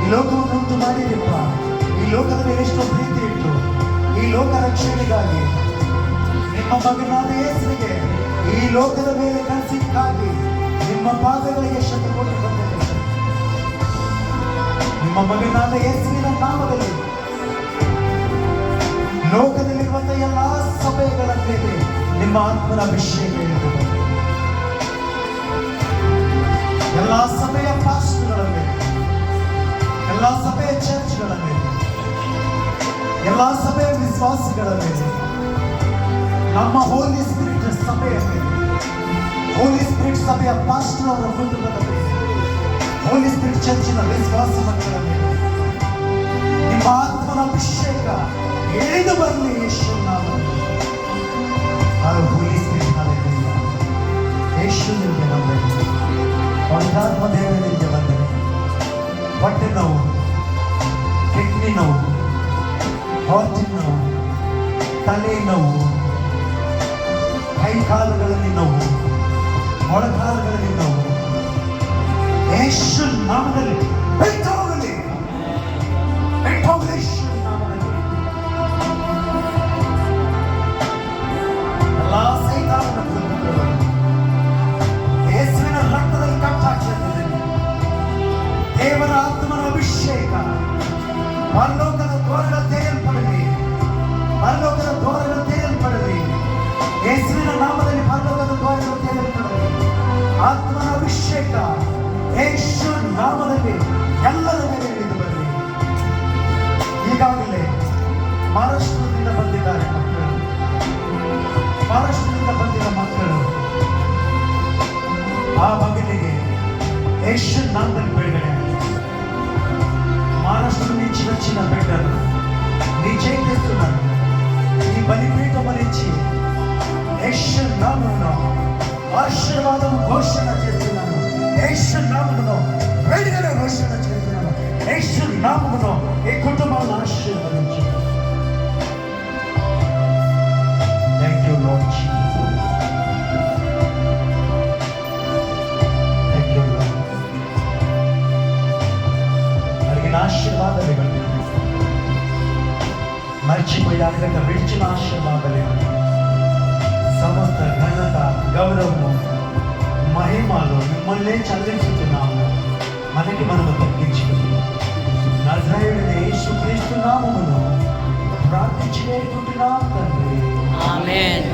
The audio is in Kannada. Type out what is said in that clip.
ಈ ಲೋಕವನ್ನು ಉಂಟು ಮಾಡಿದೆಪ್ಪ. ಈ ಲೋಕದ ಮೇಲೆ ಎಷ್ಟೋ ಪ್ರೀತಿ ಇಟ್ಟು ಈ ಲೋಕ ರಕ್ಷಣೆಗಾಗಿ ನಿಮ್ಮ ಮಗನಾದ ಯೇಸುವಿಗೆ ಈ ಲೋಕದ ಮೇಲೆ ಕನಸಿಕ್ಕಾಗಿ ನಿಮ್ಮ ಪಾದಗಳಿಗೆ ಶಕ್ತಿ ಕೊಟ್ಟು ಬಂದಿದೆ. ನಿಮ್ಮ ಮಗನಾದ ಯೇಸುವಿನ ನಾಮದಲ್ಲಿ ಲೋಕದಲ್ಲಿರುವಂತಹ ಎಲ್ಲಾ ಸಭೆಗಳ ಮೇಲೆ ನಿಮ್ಮ ಆತ್ಮನ ಅಭಿಷೇಕ ಇರುತ್ತದೆ. ಎಲ್ಲಾ ಸಭೆಯ ಪಾಸ್ಟರ್ಗಳ ಮೇಲೆ, ಎಲ್ಲಾ ಸಭೆಯ ಚರ್ಚ್ಗಳ ಮೇಲೆ, ಎಲ್ಲಾ ಸಭೆಯ ವಿಶ್ವಾಸಿಗಳ ಮೇಲೆ, ನಮ್ಮ ಹೋಲಿ ಸ್ಪಿರಿಟ್ ಸಭೆಯ ಮೇಲೆ, ಹೋಲಿ ಸ್ಪಿರಿಟ್ ಸಭೆಯ ಪಾಸ್ಟರ್ ಅವರ ಕುಟುಂಬದ ಮೇಲೆ, ಹೋಲಿ ಸ್ಪಿರಿಟ್ ಚರ್ಚಿನ ವಿಶ್ವಾಸಿ ಮಕ್ಕಳ ಮೇಲೆ ನಿಮ್ಮ ಆತ್ಮನ ಅಭಿಷೇಕ ಇಳಿದು ಬರಲಿ ಯೇಸುವಿನ ನಾಮದಲ್ಲಿ. ಹೋಲಿ ಸ್ಪಿರಿಟ್ ಹಲ್ಲೆಲೂಯಾ. ಯೇಸುವಿಗೆ ವಂದನೆ. ಪವಿತ್ರಾತ್ಮ ದೇವರಿಗೆ ವಂದನೆ. ಹೊಟ್ಟೆ ನೋವು, ಕಿಡ್ನಿ ನೋವು, ಹಾರ್ಟಿನ ನೋವು, ತಲೆ ನೋವು, ಕೈ ಕಾಲುಗಳಲ್ಲಿ ನೋವು, ಮೊಳಕಾಲುಗಳಲ್ಲಿ ನೋವು ಯೇಸುವಿನ ನಾಮದಲ್ಲಿ ಬಿಟ್ಟು ಹೋಗಲಿ, ಬಿಟ್ಟು ಹೋಗಲಿ ಯೇಸುವಿನ ನಾಮದಲ್ಲಿ. ಎಲ್ಲಾ ಸೈತಾನನ ಕೃತ್ಯಗಳು ಯೇಸುವಿನ ರಕ್ತದಲ್ಲಿ ಕಟ್ಟಾಗ್ತದೆ. ದೇವರ ಆತ್ಮನ ಅಭಿಷೇಕ ಪರಲೋಕದ ದ್ವಾರಗಳು ತೆರೆಯಲ್ಪಡಲಿ, ಪರಲೋಕದ ದ್ವಾರಗಳು ತೆರೆಯಲ್ಪಡಲಿ. ಯೇಸುವಿನ ನಾಮದಲ್ಲಿ ಪರಲೋಕದ ದ್ವಾರಗಳು ತೆರೆಯಲ್ಪಡಲಿ. ಆತ್ಮನ ಅಭಿಷೇಕ ಯೇಸುವಿನ ನಾಮದಲ್ಲಿ ಎಲ್ಲರ ಮೇಲೆ ಇಳಿದು ಬರಲಿ. ಈಗಾಗಲೇ ಮಹಾರಾಷ್ಟ್ರದಿಂದ ಬಂದಿದ್ದಾರೆ ಮಕ್ಕಳು, ಮಹಾರಾಷ್ಟ್ರದಿಂದ ಬಂದಿರುವ ಮಕ್ಕಳು ಆ ಮಗನಿಗೆ ಯೇಸುವಿನ ನಾಮದಲ್ಲಿ ಬಿಡುಗಡೆ. మహారాష్ట్ర నుంచి వచ్చిన బిడ్డలు నీ చేస్తున్నారు. నీ బలిపీఠం నుంచి యేసు నామములో ఆశీర్వాదం ఘోషణ చేస్తున్నాను. యేసు నామములో విడుదల ఘోషణ చేస్తున్నాను. యేసు నామములో ఈ కుటుంబాలను ఆశీర్వదించు. Thank you lord Jesus. Thank you lord. ఆశీర్వాదాలు ఇవ్వండి. మర్చిపోయాక విడిచిన ఆశీర్వాదాలు ఇవ్వండి. సమస్త ఘనత, గౌరవము, మహిమలు మిమ్మల్నే చెల్లించుతున్నాము. మనకి మనము తగ్గించుకుని నజరేయుడైన యేసుక్రీస్తు నామములో ప్రార్థించి వేడుకుంటున్నాము తండ్రి. ఆమేన్.